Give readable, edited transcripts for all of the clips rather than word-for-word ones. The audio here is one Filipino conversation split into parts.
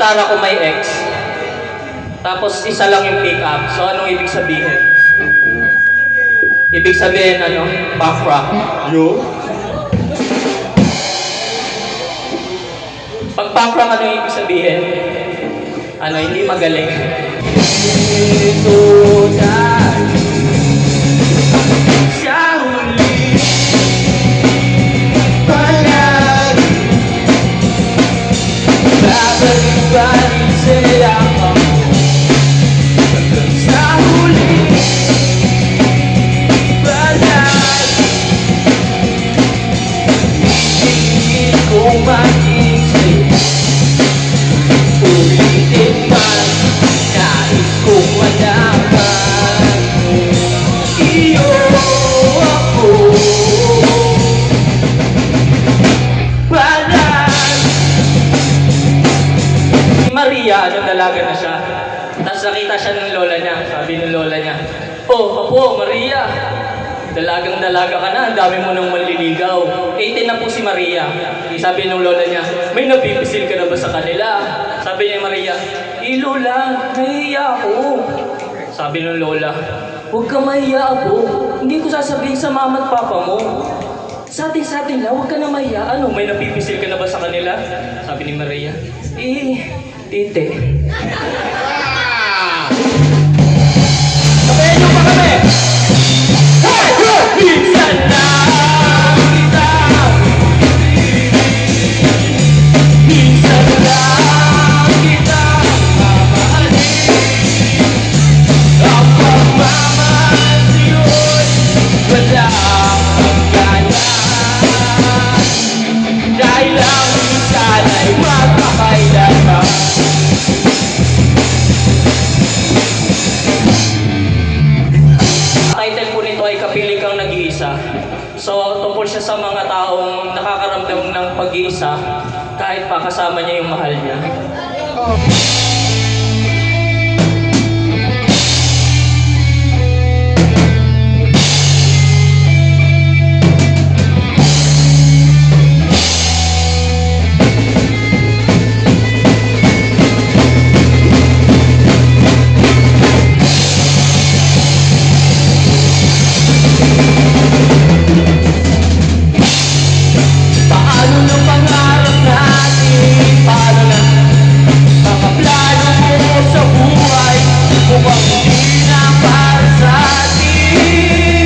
gitara ko may X. Tapos isa lang yung pick up. So anong ibig sabihin? Ibig sabihin ano? Punk rock. Yo. Pag punk rock ano ibig sabihin? Ano, hindi magaling. Ito tayo sa huli. Palagi babalik-balik sila ako hanggang sa huli. Palagi hindi ko maging sa'yo. Ulitin man, nais kong malaman iyo ako. Si Maria, dalaga na siya. Tapos nakita siya ng lola niya. Sabi ng lola niya, "Oh, apo, Maria, dalagang-dalaga ka na, ang dami mo nang manliligaw." 18 na po si Maria. Sabi ng lola niya, "May napipisil ka na ba sa kanila?" Sabi niya Maria, Lola, nahihiya ako." Sabi ng lola, "Huwag ka mahiya, apo. Hindi ko sasabihin sa mama at papa mo. Sa atin lang, huwag ka na mahiya. Ano, may napipisil ka na ba sa kanila?" Sabi ni Maria, tite." Sabayan niyo pa kami! Minsan lang kita, minsan lang kita mamahalin. Ang pagmamahal sa'yo'y wala hangganan. Dahil ang minsan ay magpakailanman. Title po nito ay Kapiling Kang Nag-iisa. So, tungkol siya sa mga taong nakakaramdam ng pag-iisa kahit pa kasama niya yung mahal niya. Paano na pangarap natin? Paano na mga plano mo sa buhay? Mukhang hindi na para sa atin.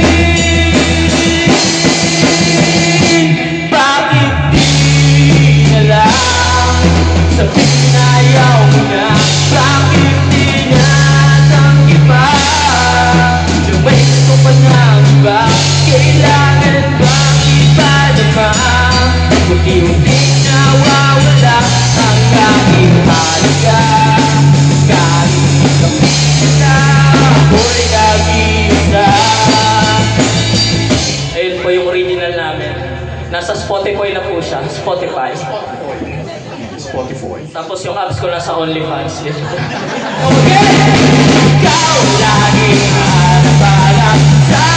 Bakit di na lang sabihin na ayaw mo na? Bakit di na tanggi pa? Nung may gusto pa ng iba, kailangan bang iba naman? Unti-unti nawawala ang aking halaga. Kahit kapit na ako'y nag-iisa. Ayun po yung original namin. Nasa Spotify na po siya. Spotify. Tapos yung apps ko nasa OnlyFans. Okay! Ikaw lagi hanapalang sa